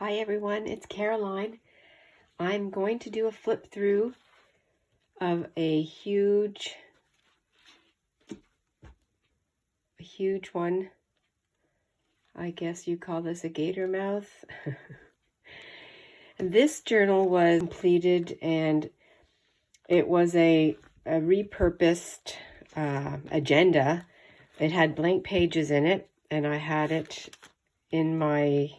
Hi everyone, it's Caroline. I'm going to do a flip through of a huge one. I guess you call this a gator mouth. And this journal was completed and it was a repurposed agenda. It had blank pages in it and I had it in my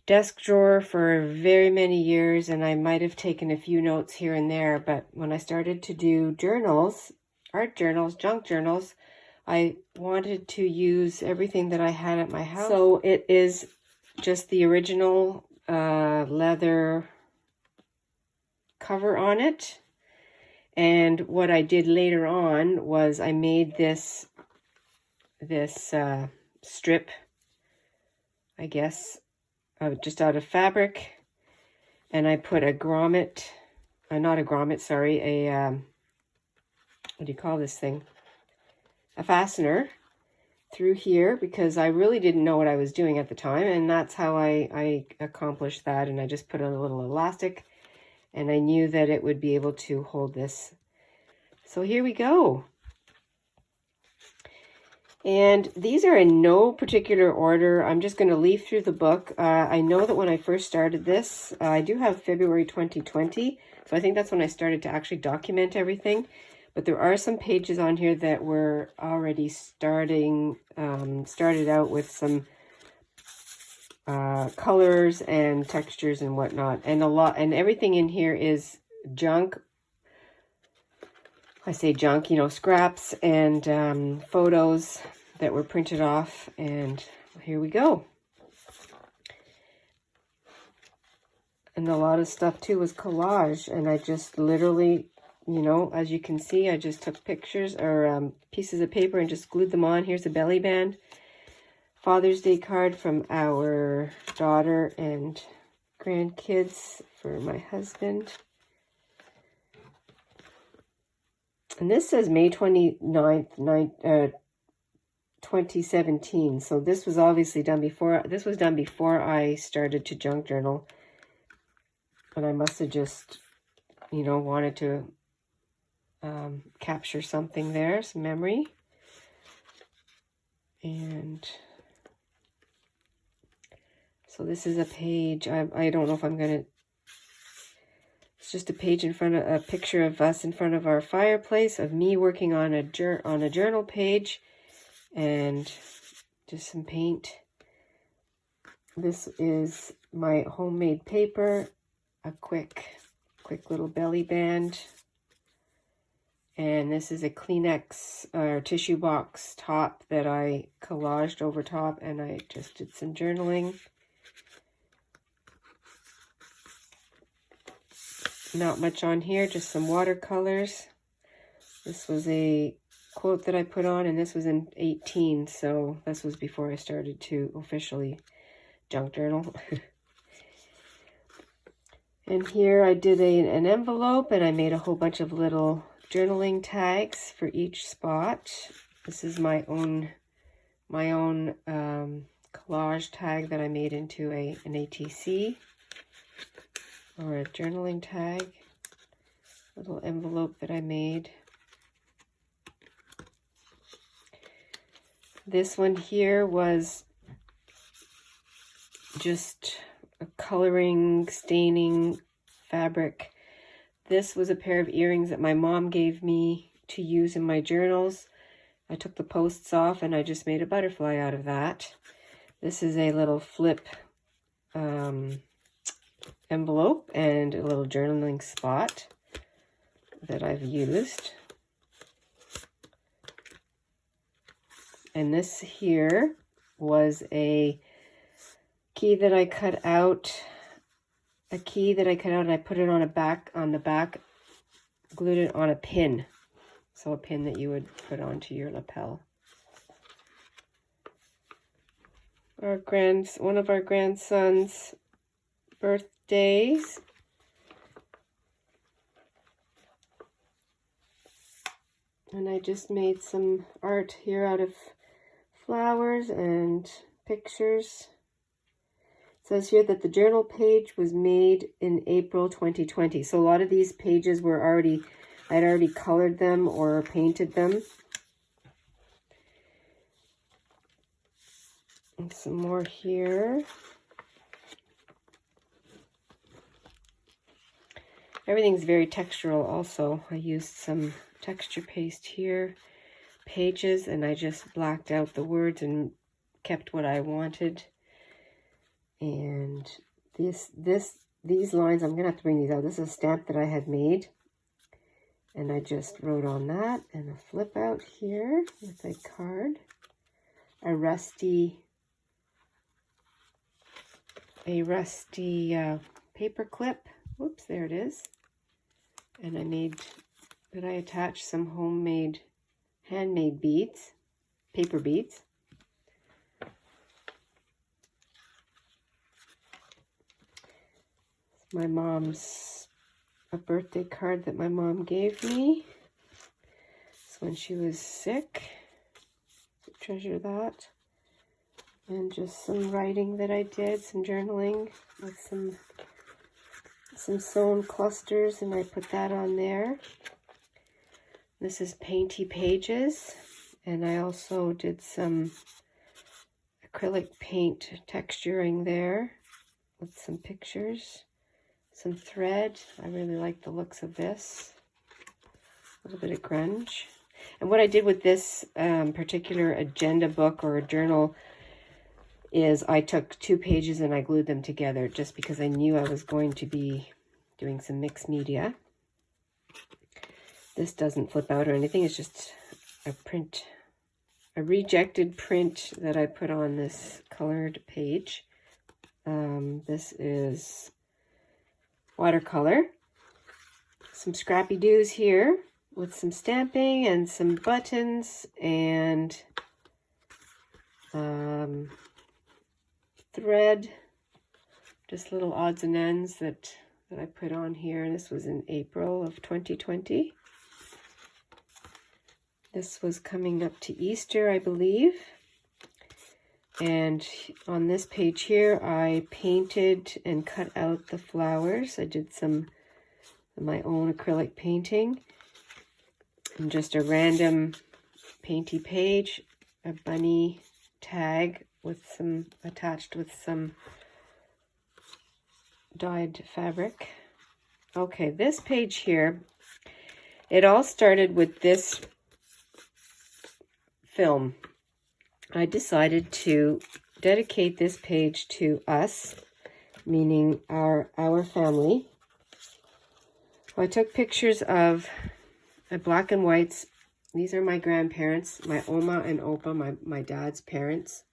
desk drawer for very many years, and I might have taken a few notes here and there, but when I started to do journals, art journals, junk journals, I wanted to use everything that I had at my house. So it is just the original leather cover on it, and what I did later on was I made this strip, I guess, just out of fabric, and I put a grommet, not a grommet, sorry, what do you call this thing? A fastener through here, because I really didn't know what I was doing at the time, and that's how I accomplished that. And I just put a little elastic, and I knew that it would be able to hold this. So here we go. And these are in no particular order. I'm just going to leaf through the book. I know that when I first started this, I do have February 2020. So I think that's when I started to actually document everything. But there are some pages on here that were already started out with some colors and textures and whatnot. And everything in here is junk. I say junk, scraps and photos that were printed off, and here we go. And a lot of stuff too was collage, and I just literally, as you can see, I just took pictures or pieces of paper and just glued them on. Here's a belly band. Father's Day card from our daughter and grandkids for my husband. And this says May 29th, 2017. So this was obviously done before. This was done before I started to junk journal. And I must have just, wanted to capture something there, some memory. And so this is a page. I don't know if I'm going to. It's just a page in front of a picture of us in front of our fireplace, of me working on a journal page, and just some paint. This is my homemade paper, a quick little belly band, and this is a Kleenex or tissue box top that I collaged over top, and I just did some journaling. Not much on here, just some watercolors. This was a quote that I put on, and this was in 18, so this was before I started to officially junk journal. And here I did an envelope, and I made a whole bunch of little journaling tags for each spot. This is my own collage tag that I made into an ATC. Or a journaling tag, little envelope that I made. This one here was just a coloring, staining fabric. This was a pair of earrings that my mom gave me to use in my journals. I took the posts off and I just made a butterfly out of that. This is a little flip envelope and a little journaling spot that I've used. And this here was a key that I cut out. And I put it on the back, glued it on a pin. So a pin that you would put onto your lapel. One of our grandsons' birthdays. And I just made some art here out of flowers and pictures. says here that the journal page was made in April 2020. So a lot of these pages were already, I'd already colored them or painted them. And some more here. Everything's very textural also. I used some texture paste here, pages, and I just blacked out the words and kept what I wanted. And these lines, I'm gonna have to bring these out. This is a stamp that I had made, and I just wrote on that, and a flip out here with a card, a rusty paper clip. Whoops, there it is. And I attached some handmade beads, paper beads. My mom's, a birthday card that my mom gave me. It's when she was sick. Treasure that. And just some writing that I did, some journaling with some sewn clusters, and I put that on there. This is painty pages, and I also did some acrylic paint texturing there with some pictures, some thread. I really like the looks of this. A little bit of grunge. And what I did with this particular agenda book or a journal is I took 2 pages and I glued them together just because I knew I was going to be doing some mixed media. This doesn't flip out or anything. It's just a rejected print that I put on this colored page. This is watercolor. Some scrappy doos here with some stamping and some buttons and thread, just little odds and ends that I put on here. This was in April of 2020. This was coming up to Easter, I believe. And on this page here, I painted and cut out the flowers. I did some of my own acrylic painting. And just a random painty page, a bunny tag with some attached with some dyed fabric. Okay, this page here, it all started with this film. I decided to dedicate this page to us, meaning our family. I took pictures of black and whites. These are my grandparents, my Oma and Opa, my dad's parents.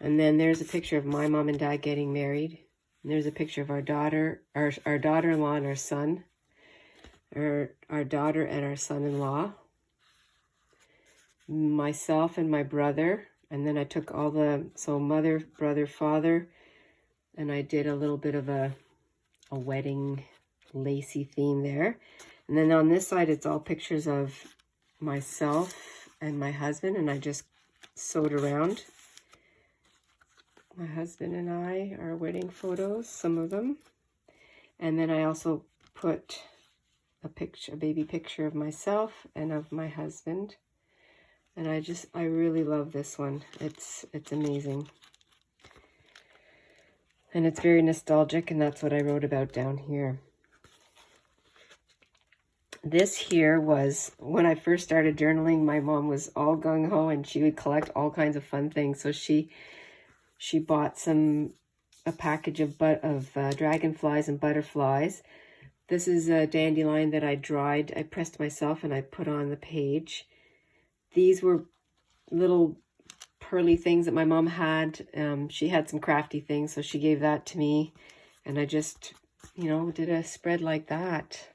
And then there's a picture of my mom and dad getting married. And there's a picture of our daughter, our daughter-in-law and our son. Our daughter and our son-in-law. Myself and my brother. And then I took all mother, brother, father. And I did a little bit of a wedding lacy theme there. And then on this side, it's all pictures of myself and my husband. And I just sewed around. My husband and I, our wedding photos, some of them. And then I also put a baby picture of myself and of my husband. And I really love this one. It's amazing. And it's very nostalgic, and that's what I wrote about down here. This here was, when I first started journaling, my mom was all gung-ho, and she would collect all kinds of fun things. So she bought a package of dragonflies and butterflies. This is a dandelion that I dried. I pressed myself and I put on the page. These were little pearly things that my mom had. She had some crafty things, so she gave that to me. And I just, did a spread like that.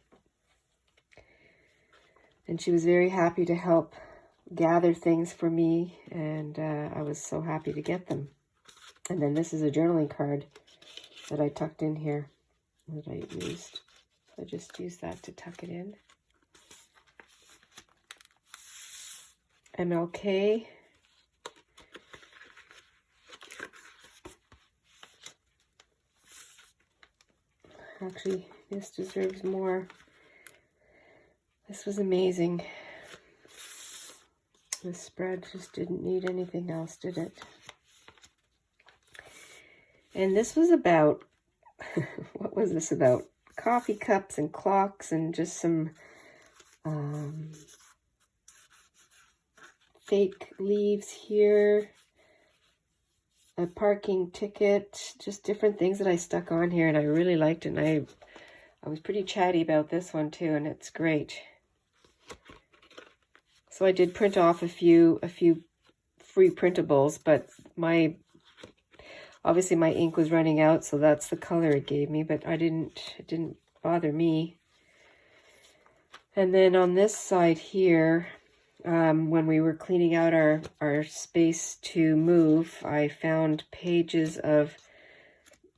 And she was very happy to help gather things for me. And I was so happy to get them. And then this is a journaling card that I tucked in here that I used. So I just used that to tuck it in. MLK. Actually, this deserves more. This was amazing. This spread just didn't need anything else, did it? And this was about, what was this about? Coffee cups and clocks and just some fake leaves here. A parking ticket, just different things that I stuck on here, and I really liked it. And I was pretty chatty about this one too, and it's great. So I did print off a few free printables, but obviously my ink was running out, so that's the color it gave me, but it didn't bother me. And then on this side here, when we were cleaning out our space to move, I found pages of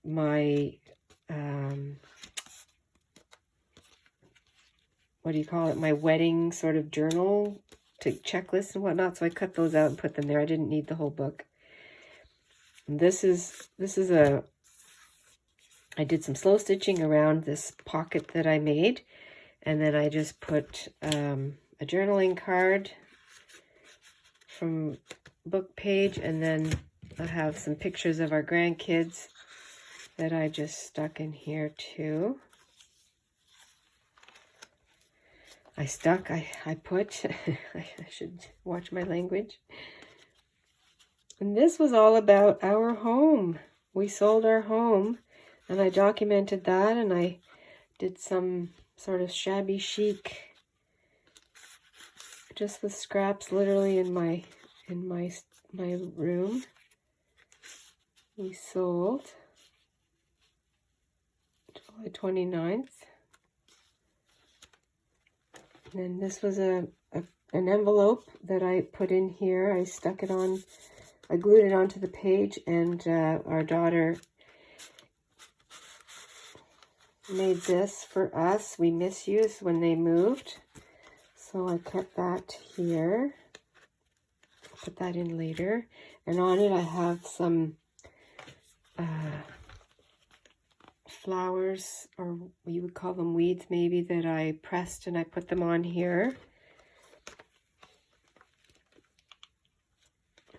my, what do you call it? My wedding sort of journal to checklists and whatnot. So I cut those out and put them there. I didn't need the whole book. And this is I did some slow stitching around this pocket that I made. And then I just put a journaling card from book page, and then I have some pictures of our grandkids that I just stuck in here too. I put, I should watch my language. And this was all about our home. We sold our home, and I documented that, and I did some sort of shabby chic, just with scraps literally in my room. We sold July 29th. And then this was an envelope that I put in here. I stuck it on, I glued it onto the page, and our daughter made this for us. We miss you when they moved. So I kept that here. Put that in later. And on it I have some flowers, or you would call them weeds maybe, that I pressed, and I put them on here.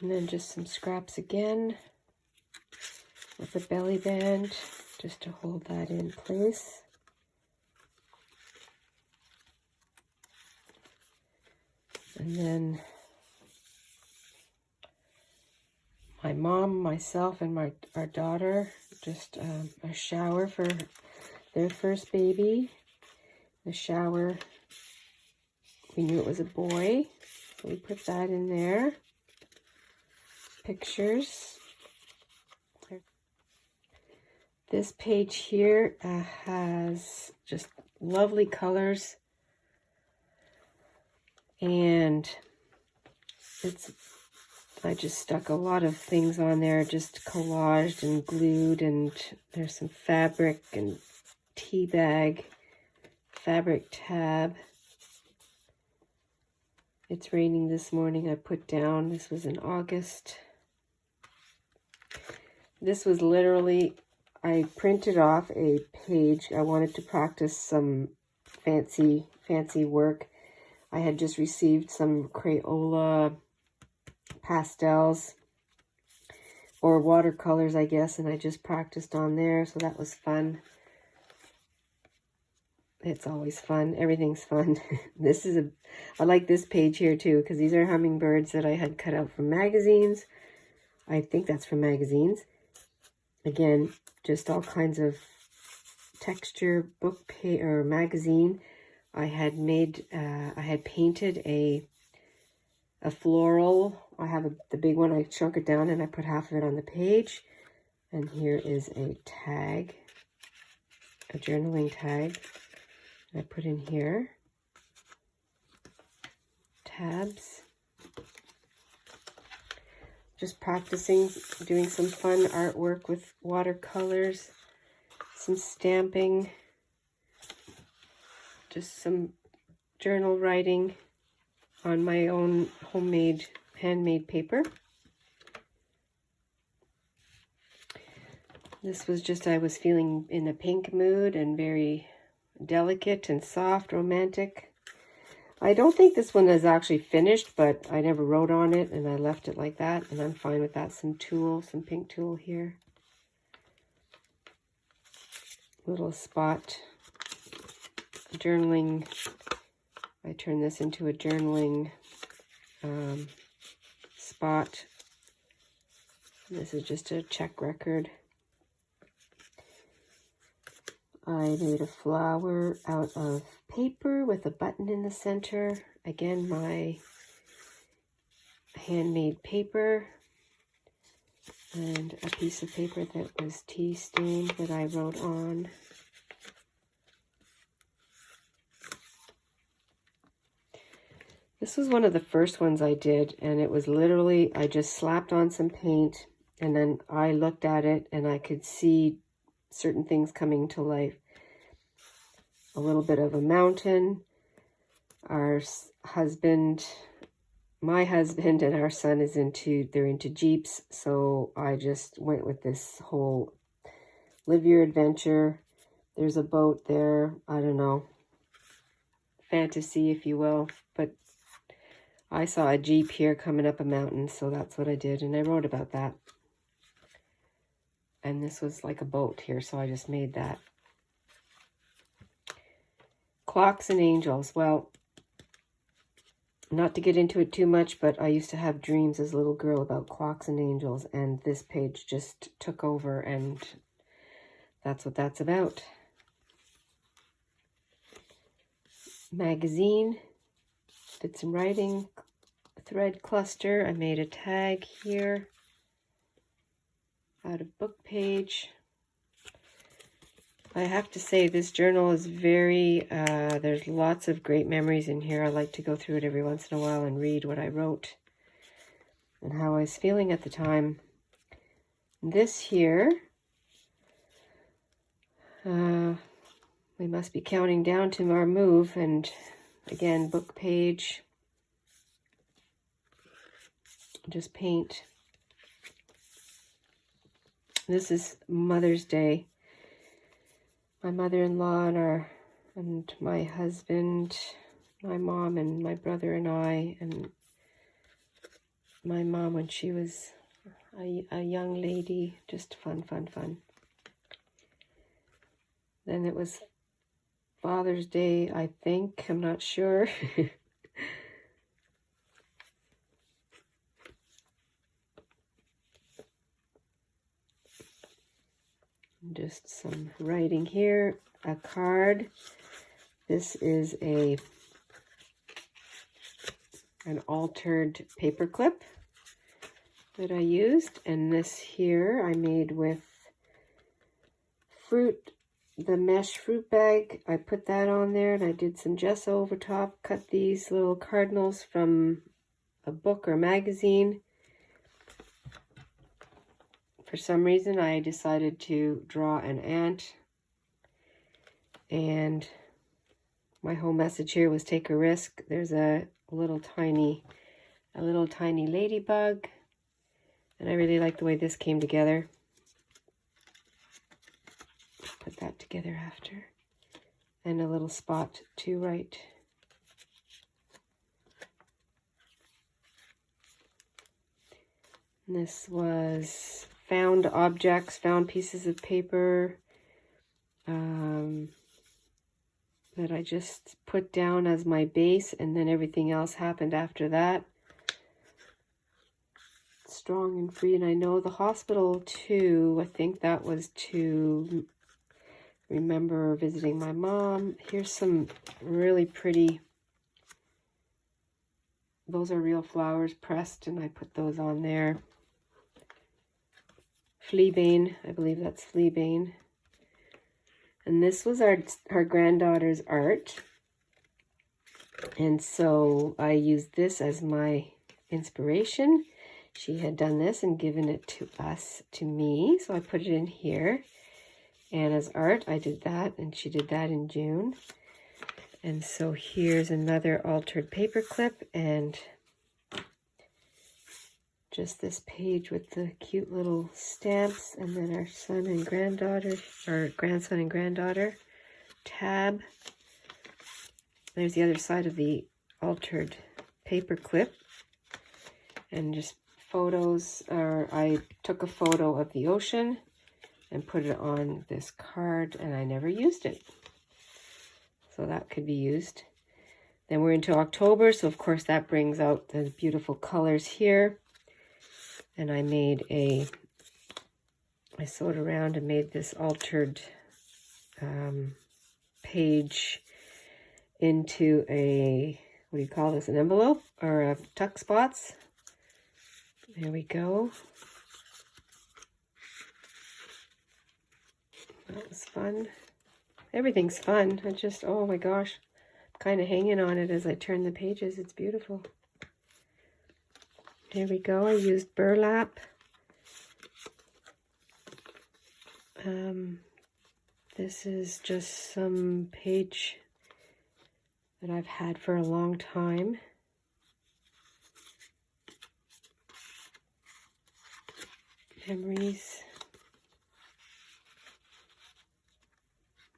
And then just some scraps again with a belly band just to hold that in place. And then my mom, myself, and our daughter, just a shower for their first baby. The shower, we knew it was a boy, so we put that in there. Pictures. This page here has just lovely colors, and I just stuck a lot of things on there, just collaged and glued, and there's some fabric and tea bag, fabric tab. It's raining this morning, I put down. This was in August. This was literally, I printed off a page. I wanted to practice some fancy work. I had just received some Crayola pastels, or watercolors, I guess, and I just practiced on there, so that was fun. It's always fun. Everything's fun. I like this page here too, because these are hummingbirds that I had cut out from magazines. I think that's from magazines. Again, just all kinds of texture book page or magazine. I had painted a floral. I have the big one. I shrunk it down and I put half of it on the page. And here is a tag, a journaling tag. I put in here tabs. Just practicing, doing some fun artwork with watercolors, some stamping, just some journal writing on my own handmade paper. This was just, I was feeling in a pink mood and very delicate and soft, romantic. I don't think this one is actually finished, but I never wrote on it and I left it like that, and I'm fine with that. Some pink tulle here. Little spot journaling. I turned this into a journaling spot. This is just a check record. I made a flower out of paper with a button in the center. Again, my handmade paper. And a piece of paper that was tea stained that I wrote on. This was one of the first ones I did, and it was literally, I just slapped on some paint, and then I looked at it and I could see certain things coming to life. A little bit of a mountain. Our husband, my husband and our son they're into Jeeps, so I just went with this whole live your adventure. There's a boat there, I don't know, fantasy if you will, but I saw a Jeep here coming up a mountain, so that's what I did, and I wrote about that. And this was like a boat here, so I just made that. Clocks and angels. Well, not to get into it too much, but I used to have dreams as a little girl about clocks and angels, and this page just took over, and that's what that's about. Magazine. Did some writing. Thread cluster. I made a tag here out of book page. I have to say this journal is very, there's lots of great memories in here. I like to go through it every once in a while and read what I wrote and how I was feeling at the time. This here, we must be counting down to our move, and again, book page, just paint. This is Mother's Day. My mother-in-law and my husband, my mom and my brother and I, and my mom when she was a young lady. Just fun. Then it was Father's Day, I think. I'm not sure. Just some writing here. A card. This is an altered paper clip that I used, and this here I made with fruit, the mesh fruit bag. I put that on there, and I did some gesso over top, cut these little cardinals from a book or magazine. For some reason I decided to draw an ant, and my whole message here was take a risk. There's a little tiny ladybug, and I really like the way this came together. Put that together after, and a little spot to write. And this was found objects, found pieces of paper that I just put down as my base, and then everything else happened after that. Strong and free. And I know the hospital too, I think that was to remember visiting my mom. Here's some really pretty, those are real flowers pressed, and I put those on there. Fleabane, I believe that's Fleabane. And this was our granddaughter's art. And so I used this as my inspiration. She had done this and given it to us, to me. So I put it in here. And as art, I did that, and she did that in June. And so here's another altered paper clip, and just this page with the cute little stamps, and then our son and granddaughter, or grandson and granddaughter tab. There's the other side of the altered paper clip, and just photos. Or I took a photo of the ocean and put it on this card, and I never used it, so that could be used. Then we're into October, so of course that brings out the beautiful colors here. And I sewed around and made this altered page into a, what do you call this, an envelope or a tuck spots. There we go. That was fun. Everything's fun. I just, oh my gosh, I'm kind of hanging on it as I turn the pages. It's beautiful. There we go. I used burlap. This is just some page that I've had for a long time. Memories.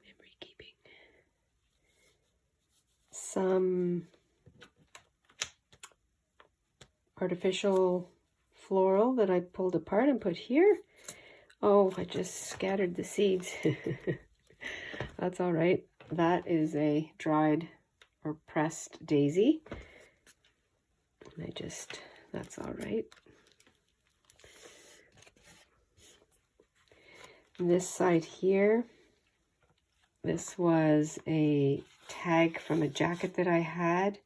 Memory keeping. Some artificial floral that I pulled apart and put here. Oh, I just scattered the seeds. That's all right. That is a dried or pressed daisy. And that's all right. And this side here, this was a tag from a jacket that I had,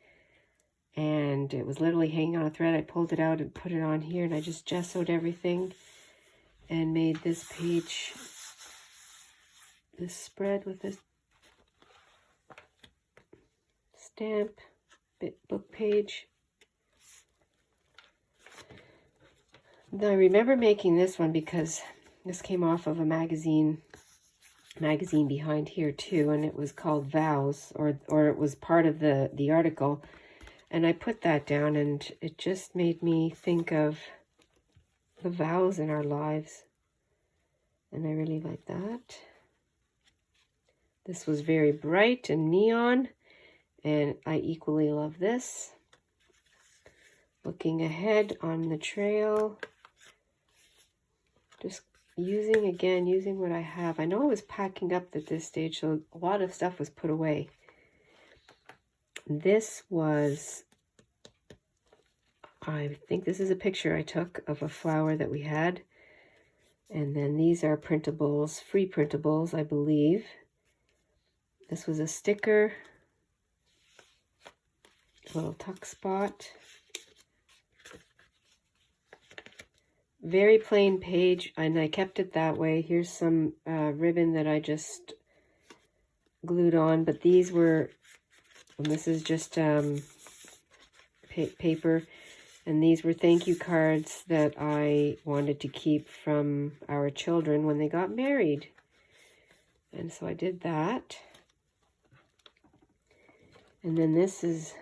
and it was literally hanging on a thread. I pulled it out and put it on here, and I just gessoed everything and made this page, this spread with this stamp book page. Now I remember making this one because this came off of a magazine behind here too, and it was called Vows, or it was part of the article, and I put that down, and it just made me think of the vows in our lives, and I really like that. This was very bright and neon, and I equally love this. Looking ahead on the trail, just using what I have. I know I was packing up at this stage, so a lot of stuff was put away. This was, I think this is a picture I took of a flower that we had. And then these are printables, free printables, I believe. This was a sticker, a little tuck spot. Very plain page, and I kept it that way. Here's some ribbon that I just glued on, but these were, and this is just paper, and these were thank you cards that I wanted to keep from our children when they got married. And so I did that. And then this is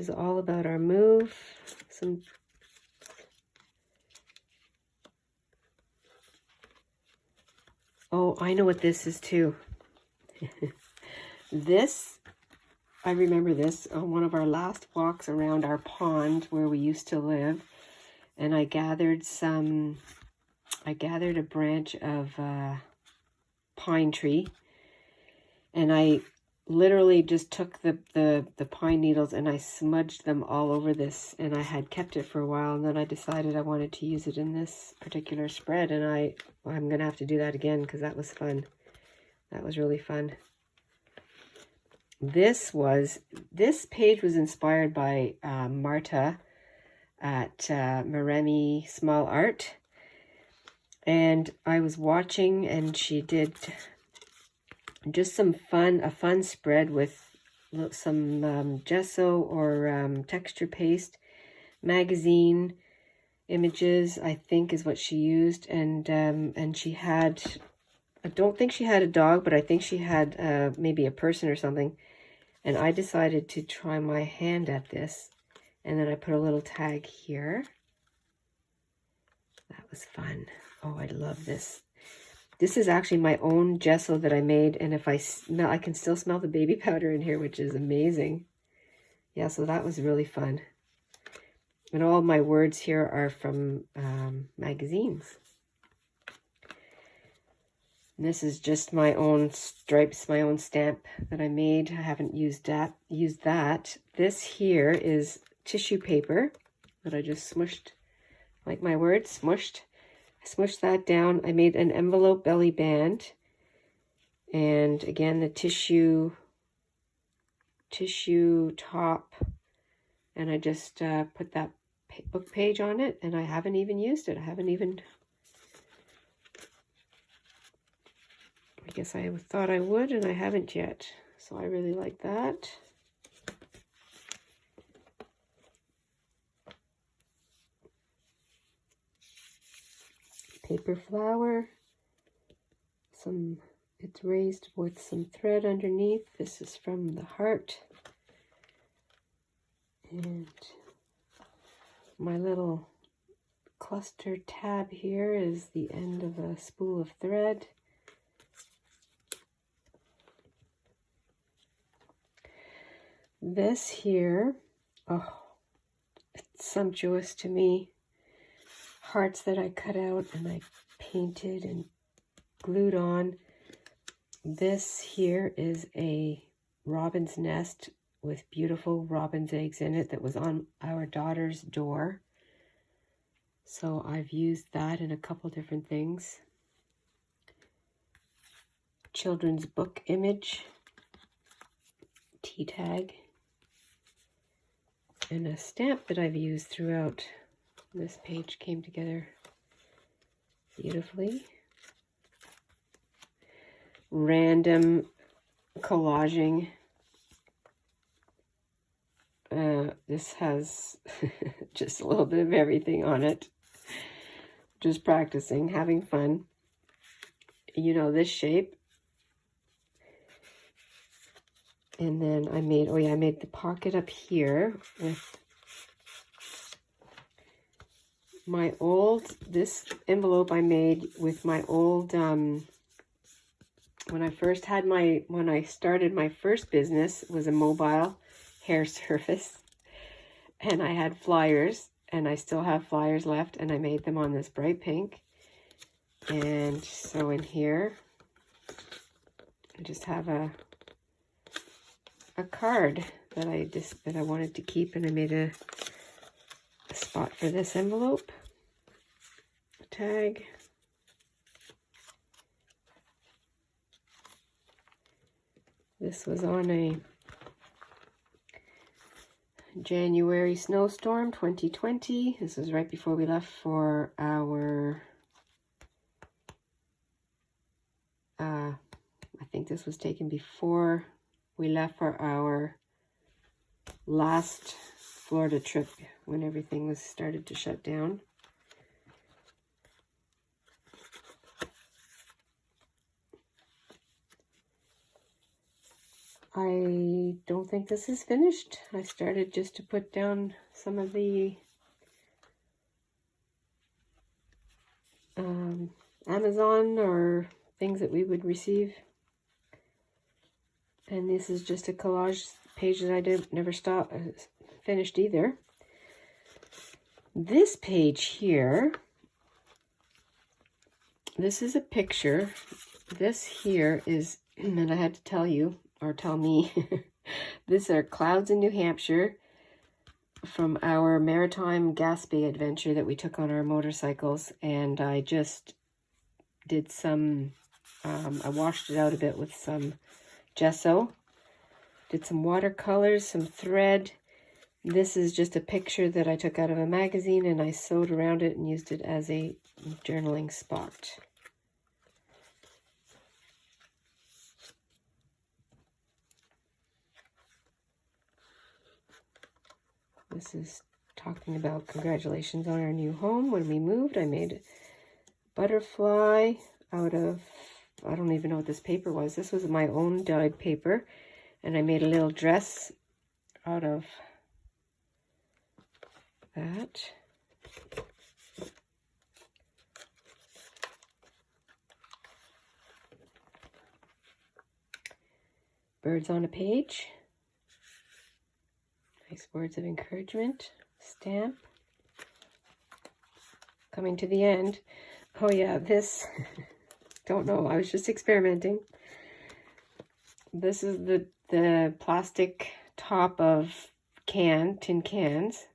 all about our move. Oh, I know what this is too. This, I remember this on one of our last walks around our pond where we used to live, and I gathered a branch of pine tree, and I literally just took the pine needles and I smudged them all over this, and I had kept it for a while, and then I decided I wanted to use it in this particular spread, and I'm gonna have to do that again because that was fun. That was really fun. This page was inspired by Marta at Maremi Small Art, and I was watching, and she did just a fun spread with some gesso or texture paste, magazine images, I think is what she used, and she had, I don't think she had a dog, but I think she had maybe a person or something. And I decided to try my hand at this. And then I put a little tag here. That was fun. Oh, I love this. This is actually my own gesso that I made. And if I smell, I can still smell the baby powder in here, which is amazing. Yeah, so that was really fun. And all my words here are from magazines. And this is just my own stripes, my own stamp that I made. I haven't used that. This here is tissue paper that I just smushed, like my words, smushed. I smushed that down. I made an envelope belly band. And again, the tissue top. And I just put that book page on it, and I haven't even used it. I guess I thought I would, and I haven't yet. So I really like that. Paper flower. It's raised with some thread underneath. This is from the heart. And my little cluster tab here is the end of a spool of thread. This here, oh, it's sumptuous to me. Hearts that I cut out and I painted and glued on. This here is a robin's nest with beautiful robin's eggs in it that was on our daughter's door. So I've used that in a couple different things. Children's book image, tea tag, and a stamp that I've used throughout. This page came together beautifully. Random collaging. This has just a little bit of everything on it. Just practicing, having fun. You know, this shape. And then I made, oh yeah, I made the pocket up here with my old, this envelope I made with my old, when I started my first business, it was a mobile hair service. And I had flyers, and I still have flyers left, and I made them on this bright pink. And so in here, I just have a card that I wanted to keep, and I made a spot for this envelope. A tag. This was on a January snowstorm 2020. This was right before we left for our I think this was taken before we left for our last Florida trip when everything was started to shut down. I don't think this is finished. I started just to put down some of the Amazon or things that we would receive. And this is just a collage page that I never finished either. This page here, this is a picture. This here is, and I had to tell you, or tell me, these are clouds in New Hampshire from our maritime Gaspé adventure that we took on our motorcycles. And I just did some, I washed it out a bit with some gesso, did some watercolors, some thread. This is just a picture that I took out of a magazine, and I sewed around it and used it as a journaling spot. This is talking about congratulations on our new home. When we moved, I made a butterfly out of, I don't even know what this paper was. This was my own dyed paper. And I made a little dress out of that. Birds on a page. Nice words of encouragement. Stamp. Coming to the end. Oh yeah, this, don't know, I was just experimenting. This is the plastic top of tin cans.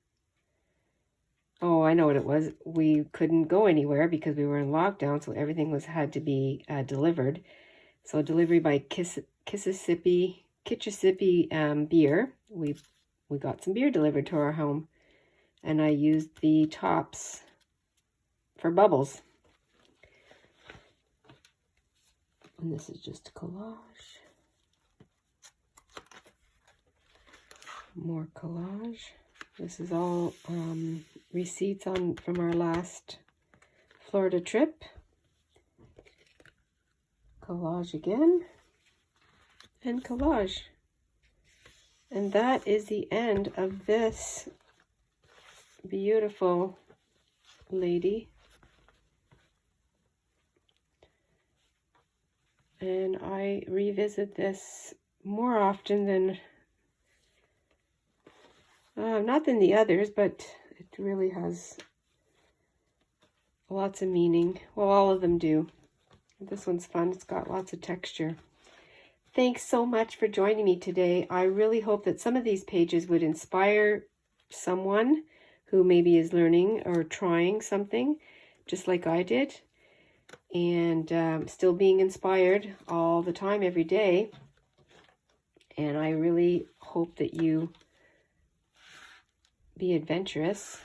Oh, I know what it was. We couldn't go anywhere because we were in lockdown, so everything had to be delivered. So delivery by Kitchissippi beer. We got some beer delivered to our home, and I used the tops for bubbles. And this is just a collage. More collage. This is all receipts from our last Florida trip. Collage again. And collage. And that is the end of this beautiful lady. And I revisit this more often than, not than the others, but it really has lots of meaning. Well, all of them do. This one's fun. It's got lots of texture. Thanks so much for joining me today. I really hope that some of these pages would inspire someone who maybe is learning or trying something, just like I did, and still being inspired all the time, every day. And I really hope that you be adventurous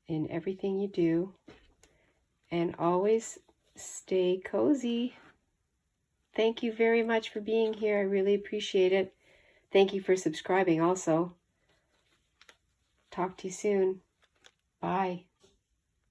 in everything you do, and always stay cozy. Thank you very much for being here. I really appreciate it. Thank you for subscribing also. Talk to you soon. Bye.